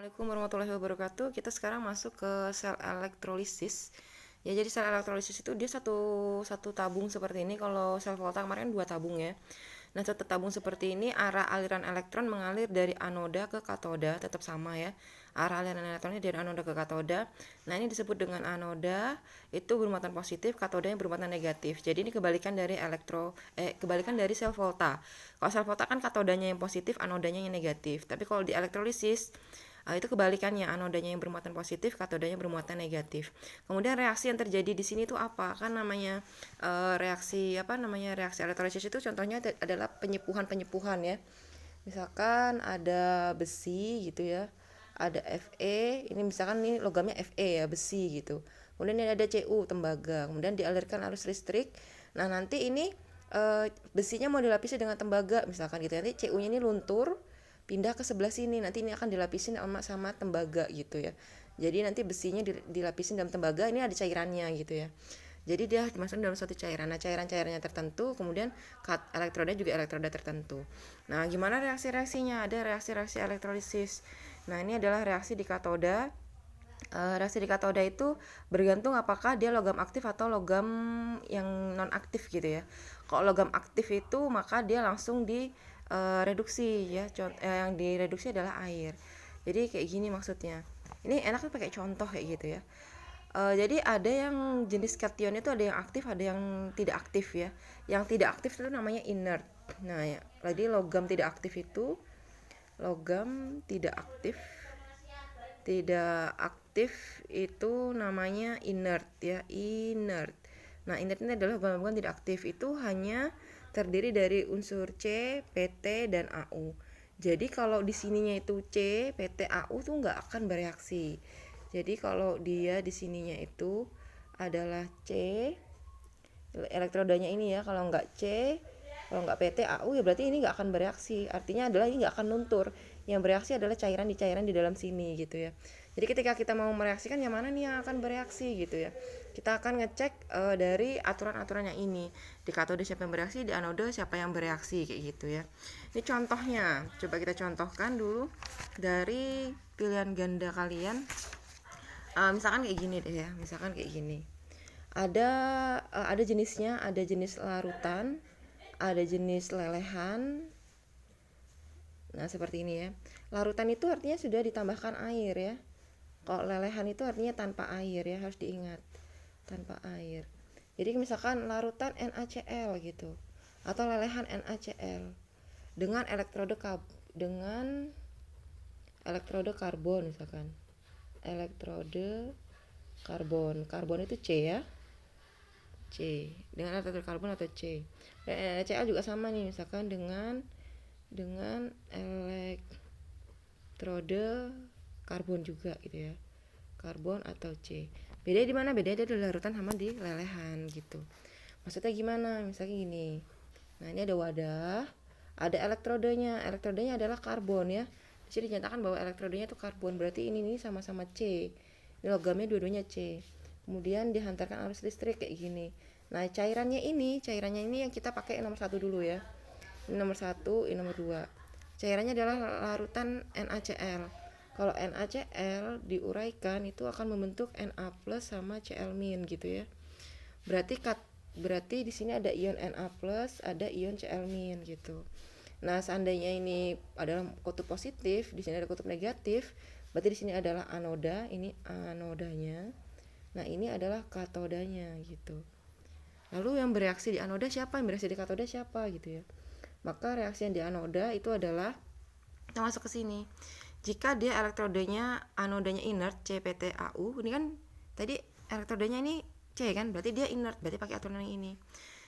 Assalamualaikum warahmatullahi wabarakatuh. Kita sekarang masuk ke sel elektrolisis. Ya, jadi sel elektrolisis itu dia satu satu tabung seperti ini. Kalau sel volta kemarin dua tabung ya. Nah, satu tabung seperti ini arah aliran elektron mengalir dari anoda ke katoda, tetap sama ya. Arah aliran elektronnya dari anoda ke katoda. Nah, ini disebut dengan anoda itu bermuatan positif, katoda yang bermuatan negatif. Jadi ini kebalikan dari sel volta. Kalau sel volta kan katodanya yang positif, anodanya yang negatif. Tapi kalau di elektrolisis itu kebalikannya, anodanya yang bermuatan positif, katodanya bermuatan negatif. Kemudian reaksi yang terjadi di sini itu apa? Kan namanya reaksi elektrolisis itu contohnya adalah penyepuhan ya. Misalkan ada besi gitu ya. Ada Fe, ini misalkan ini logamnya Fe ya, besi gitu. Kemudian ini ada Cu, tembaga. Kemudian dialirkan arus listrik. Nah, nanti ini besinya mau dilapisi dengan tembaga misalkan gitu. Nanti Cu-nya ini luntur, pindah ke sebelah sini, nanti ini akan dilapisin sama tembaga gitu ya. Jadi nanti besinya dilapisin dalam tembaga, ini ada cairannya gitu ya. Jadi dia dimasukkan dalam suatu cairan. Nah, cairan-cairannya tertentu, kemudian elektroda juga elektroda tertentu. Nah, gimana reaksi-reaksinya? Ada reaksi-reaksi elektrolisis. Nah, ini adalah reaksi di katoda. Reaksi di katoda itu bergantung apakah dia logam aktif atau logam yang non aktif gitu ya. Kalau logam aktif itu maka dia langsung di reduksi ya. Yang direduksi adalah air. Jadi kayak gini maksudnya. Ini enak pakai contoh kayak gitu ya. Jadi ada yang jenis kation itu ada yang aktif, ada yang tidak aktif ya. Yang tidak aktif itu namanya inert. Nah, ya, jadi logam tidak aktif itu tidak aktif itu namanya inert ya, inert. Nah, inert ini adalah logam-logam tidak aktif, itu hanya terdiri dari unsur C, PT, dan AU. Jadi kalau di sininya itu C, PT, AU tuh nggak akan bereaksi. Jadi kalau dia di sininya itu adalah C, elektrodanya ini ya, kalau nggak C, kalau nggak PT, AU ya berarti ini nggak akan bereaksi. Artinya adalah ini nggak akan luntur. Yang bereaksi adalah cairan di dalam sini gitu ya. Jadi ketika kita mau mereaksikan yang mana nih yang akan bereaksi gitu ya. Kita akan ngecek dari aturan-aturan yang ini. Di katode siapa yang bereaksi, di anode siapa yang bereaksi kayak gitu ya. Ini contohnya. Coba kita contohkan dulu dari pilihan ganda kalian. Misalkan kayak gini deh ya. Misalkan kayak gini. Ada jenisnya, ada jenis larutan, ada jenis lelehan. Nah, seperti ini ya. Larutan itu artinya sudah ditambahkan air ya. Kalau lelehan itu artinya tanpa air ya, harus diingat. Tanpa air. Jadi misalkan larutan NaCl gitu atau lelehan NaCl dengan elektrode karbon misalkan. Elektrode karbon itu C ya. C dengan elektrode karbon atau C. Dan NaCl juga sama nih, misalkan dengan elektrode karbon juga gitu ya, karbon atau C. Beda di mana? Beda di larutan sama di lelehan gitu. Maksudnya gimana? Misalnya gini. Nah, ini ada wadah, ada elektrodenya adalah karbon ya. Di sini dinyatakan bahwa elektrodenya itu karbon, berarti ini sama-sama C. Ini logamnya dua-duanya C. Kemudian dihantarkan arus listrik kayak gini. Nah, cairannya ini yang kita pakai nomor 1 dulu ya. Ini nomor 1, ini nomor 2. Cairannya adalah larutan NaCl. Kalau NaCl diuraikan itu akan membentuk Na+ sama Cl- gitu ya. Berarti di sini ada ion Na+, ada ion Cl- gitu. Nah, seandainya ini adalah kutub positif, di sini ada kutub negatif, berarti di sini adalah anoda, ini anodanya. Nah, ini adalah katodanya gitu. Lalu yang bereaksi di anoda siapa? Yang bereaksi di katoda siapa gitu ya. Maka reaksi yang di anoda itu adalah yang masuk ke sini. Jika dia elektrodenya anodanya inert CPTAU, ini kan tadi elektrodenya ini C kan, berarti dia inert, berarti pakai aturan yang ini.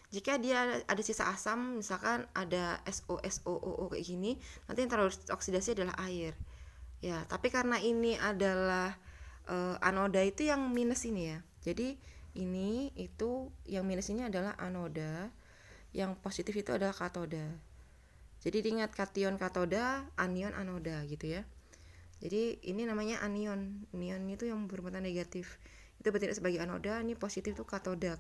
Jika dia ada sisa asam, misalkan ada SO kayak gini, nanti yang teroksidasi adalah air. Ya, tapi karena ini adalah anoda itu yang minus ini ya. Jadi ini itu yang minus ini adalah anoda, yang positif itu adalah katoda. Jadi diingat kation katoda, anion anoda gitu ya. Jadi ini namanya anion. Anion itu yang bermuatan negatif. Itu bertindak sebagai anoda, ini positif itu kation ya.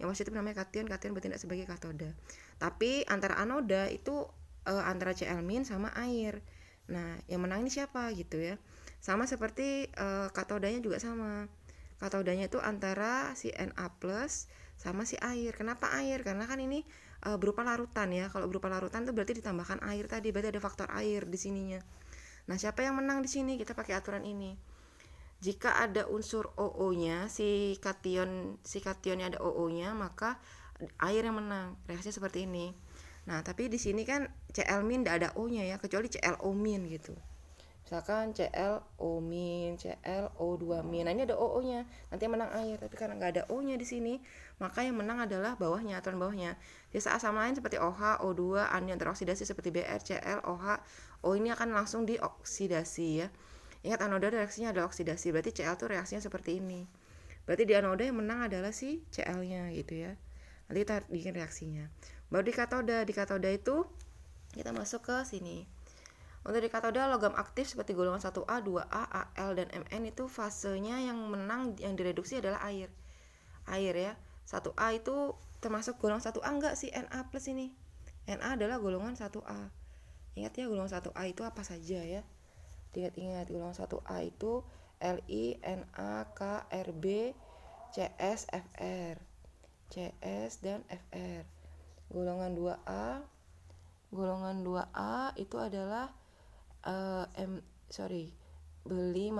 Yang positif namanya kation bertindak sebagai katoda. Tapi antara anoda itu antara Cl- sama air. Nah, yang menang ini siapa gitu ya. Sama seperti katodanya juga sama. Katodanya itu antara si Na plus sama si air. Kenapa air? Karena kan ini berupa larutan ya. Kalau berupa larutan itu berarti ditambahkan air tadi, berarti ada faktor air di sininya. Nah, siapa yang menang di sini? Kita pakai aturan ini. Jika ada unsur OO-nya, si kationnya ada OO-nya, maka air yang menang. Reaksinya seperti ini. Nah, tapi di sini kan Cl- tidak ada O-nya ya, kecuali ClO- gitu. Misalkan ClO-, ClO2-. Nah, ini ada OO-nya. Nanti yang menang air, tapi karena nggak ada O-nya di sini, maka yang menang adalah bawahnya, aturan bawahnya. Sisa asam lain seperti OH, O2, anion teroksidasi seperti Br, Cl, OH, O ini akan langsung dioksidasi ya. Ingat anoda reaksinya adalah oksidasi, berarti Cl tuh reaksinya seperti ini. Berarti di anoda yang menang adalah si Cl-nya gitu ya. Nanti kita bikin reaksinya. Baru di katoda itu kita masuk ke sini. Untuk di katoda logam aktif seperti golongan 1A, 2A, Al dan Mn itu fasenya yang menang yang direduksi adalah air. Air ya. 1A itu termasuk golongan 1A enggak sih Na plus ini. Na adalah golongan 1A. Ingat ya golongan 1A itu apa saja ya. Ingat golongan 1A itu Li, Na, K, Rb, Cs, Fr. Cs dan Fr. Golongan 2A itu adalah beli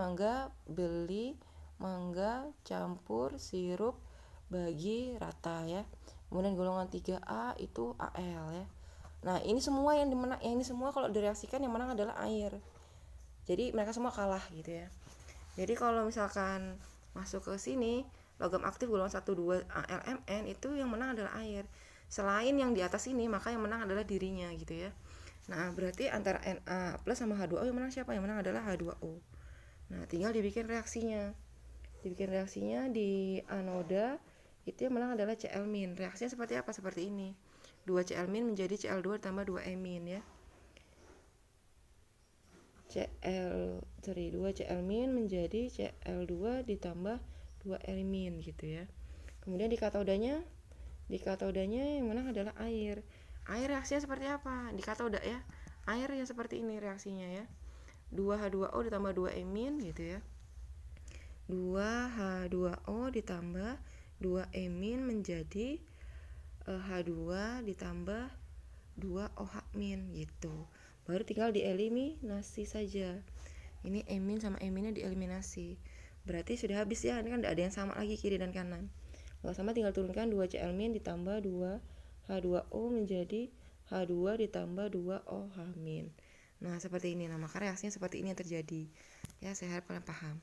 mangga campur sirup bagi rata ya. Kemudian golongan 3A itu Al ya. Nah, ini semua yang ini semua kalau direaksikan yang menang adalah air. Jadi mereka semua kalah gitu ya. Jadi kalau misalkan masuk ke sini logam aktif golongan 1, 2 AlMn itu yang menang adalah air. Selain yang di atas ini, maka yang menang adalah dirinya gitu ya. Nah, berarti antara Na plus sama H2O yang menang siapa? Yang menang adalah H2O. Nah, tinggal dibikin reaksinya. Di anoda itu yang menang adalah Cl-. Reaksinya seperti apa? Seperti ini. 2 Cl- menjadi Cl2 tambah 2 E- ya. 2 Cl- menjadi Cl2 ditambah 2 E- gitu ya. Kemudian di katodanya yang menang adalah air. Air reaksinya seperti apa? Di katoda ya. Air yang seperti ini reaksinya ya. 2H2O ditambah 2 E- gitu ya. 2H2O ditambah 2 E- menjadi H2 ditambah 2 OH- gitu. Baru tinggal dieliminasi saja. Ini emin sama eminnya dieliminasi. Berarti sudah habis ya. Ini kan tidak ada yang sama lagi kiri dan kanan. Kalau sama tinggal turunkan 2 Cl- ditambah 2 H2O menjadi H2 ditambah 2 OH-. Nah, seperti ini. Nah, maka reaksinya seperti ini yang terjadi. Ya, saya harap kalian paham.